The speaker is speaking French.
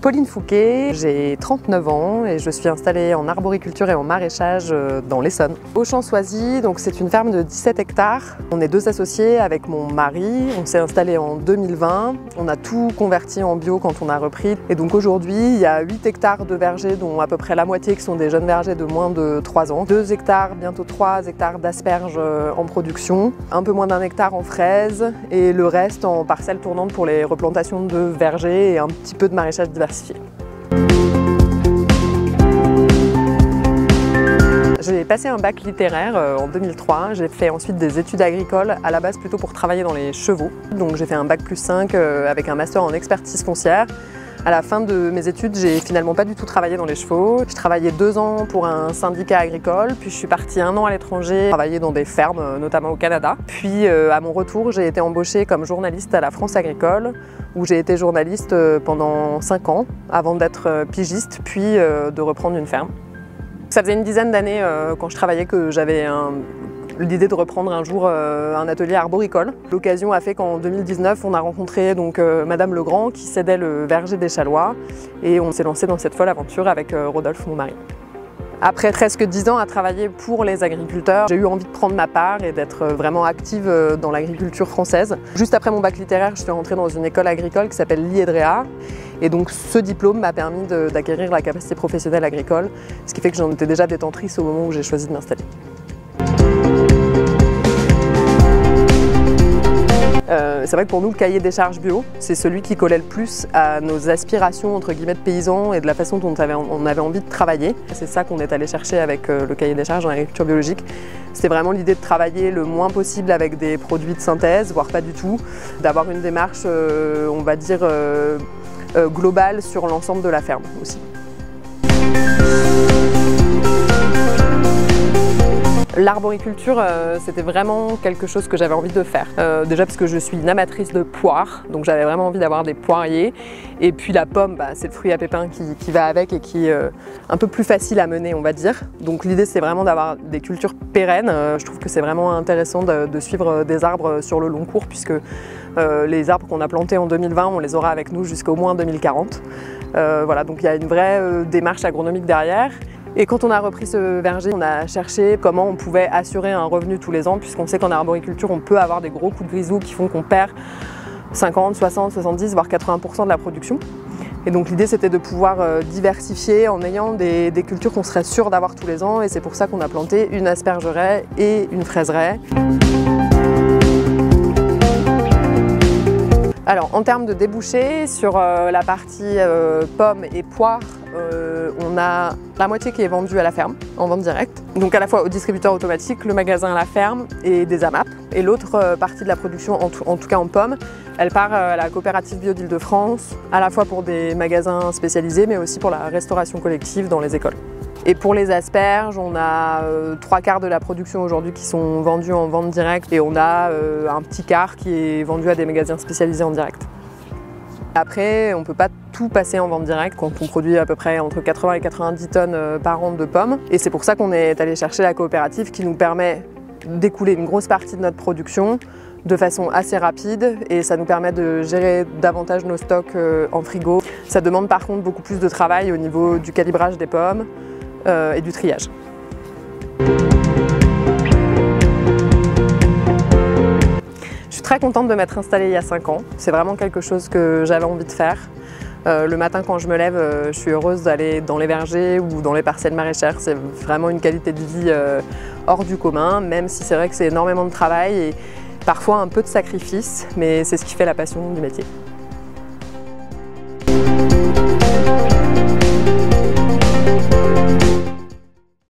Pauline Fouquet, j'ai 39 ans et je suis installée en arboriculture et en maraîchage dans l'Essonne. Auchan-Soisy, donc c'est une ferme de 17 hectares. On est deux associés avec mon mari. On s'est installé en 2020. On a tout converti en bio quand on a repris. Et donc aujourd'hui, il y a 8 hectares de vergers, dont à peu près la moitié qui sont des jeunes vergers de moins de 3 ans. 2 hectares, bientôt 3 hectares d'asperges en production. Un peu moins d'1 hectare en fraises et le reste en parcelles tournantes pour les replantations de vergers et un petit peu de maraîchage diversifié. J'ai passé un bac littéraire en 2003, j'ai fait ensuite des études agricoles, à la base plutôt pour travailler dans les chevaux. Donc j'ai fait un bac plus 5 avec un master en expertise foncière. À la fin de mes études, j'ai finalement pas du tout travaillé dans les chevaux. J'ai travaillé 2 ans pour un syndicat agricole, puis je suis partie 1 an à l'étranger, travailler dans des fermes, notamment au Canada. Puis à mon retour, j'ai été embauchée comme journaliste à la France Agricole, où j'ai été journaliste pendant 5 ans, avant d'être pigiste, puis de reprendre une ferme. Ça faisait une dizaine d'années quand je travaillais que j'avais l'idée de reprendre un jour un atelier arboricole. L'occasion a fait qu'en 2019, on a rencontré donc Madame Legrand qui cédait le verger des Chalois et on s'est lancé dans cette folle aventure avec Rodolphe, mon mari. Après presque 10 ans à travailler pour les agriculteurs, j'ai eu envie de prendre ma part et d'être vraiment active dans l'agriculture française. Juste après mon bac littéraire, je suis rentrée dans une école agricole qui s'appelle l'IEDREA. Et donc ce diplôme m'a permis d'acquérir la capacité professionnelle agricole, ce qui fait que j'en étais déjà détentrice au moment où j'ai choisi de m'installer. C'est vrai que pour nous, le cahier des charges bio, c'est celui qui collait le plus à nos aspirations entre guillemets de paysans et de la façon dont on avait envie de travailler. C'est ça qu'on est allé chercher avec le cahier des charges en agriculture biologique. C'était vraiment l'idée de travailler le moins possible avec des produits de synthèse, voire pas du tout, d'avoir une démarche, on va dire, globale sur l'ensemble de la ferme aussi. L'arboriculture, c'était vraiment quelque chose que j'avais envie de faire. Déjà parce que je suis une amatrice de poires, donc j'avais vraiment envie d'avoir des poiriers. Et puis la pomme, c'est le fruit à pépins qui va avec et qui est un peu plus facile à mener, on va dire. Donc l'idée, c'est vraiment d'avoir des cultures pérennes. Je trouve que c'est vraiment intéressant de suivre des arbres sur le long cours, puisque les arbres qu'on a plantés en 2020, on les aura avec nous jusqu'au moins 2040. Voilà, donc il y a une vraie démarche agronomique derrière. Et quand on a repris ce verger, on a cherché comment on pouvait assurer un revenu tous les ans, puisqu'on sait qu'en arboriculture, on peut avoir des gros coups de grisou qui font qu'on perd 50, 60, 70, voire 80% de la production. Et donc l'idée, c'était de pouvoir diversifier en ayant des cultures qu'on serait sûr d'avoir tous les ans. Et c'est pour ça qu'on a planté une aspergeraie et une fraiseraie. Alors en termes de débouchés, sur la partie pommes et poires, on a la moitié qui est vendue à la ferme, en vente directe. Donc à la fois au distributeur automatique, le magasin à la ferme et des AMAP. Et l'autre partie de la production, en tout cas en pommes, elle part à la coopérative bio d'Île-de-France, à la fois pour des magasins spécialisés, mais aussi pour la restauration collective dans les écoles. Et pour les asperges, on a 3/4 de la production aujourd'hui qui sont vendus en vente directe et on a un petit quart qui est vendu à des magasins spécialisés en direct. Après, on ne peut pas tout passer en vente directe quand on produit à peu près entre 80 et 90 tonnes par an de pommes. Et c'est pour ça qu'on est allé chercher la coopérative qui nous permet d'écouler une grosse partie de notre production de façon assez rapide et ça nous permet de gérer davantage nos stocks en frigo. Ça demande par contre beaucoup plus de travail au niveau du calibrage des pommes et du triage. Je suis très contente de m'être installée il y a 5 ans. C'est vraiment quelque chose que j'avais envie de faire. Le matin quand je me lève, je suis heureuse d'aller dans les vergers ou dans les parcelles maraîchères. C'est vraiment une qualité de vie hors du commun, même si c'est vrai que c'est énormément de travail et parfois un peu de sacrifice, mais c'est ce qui fait la passion du métier.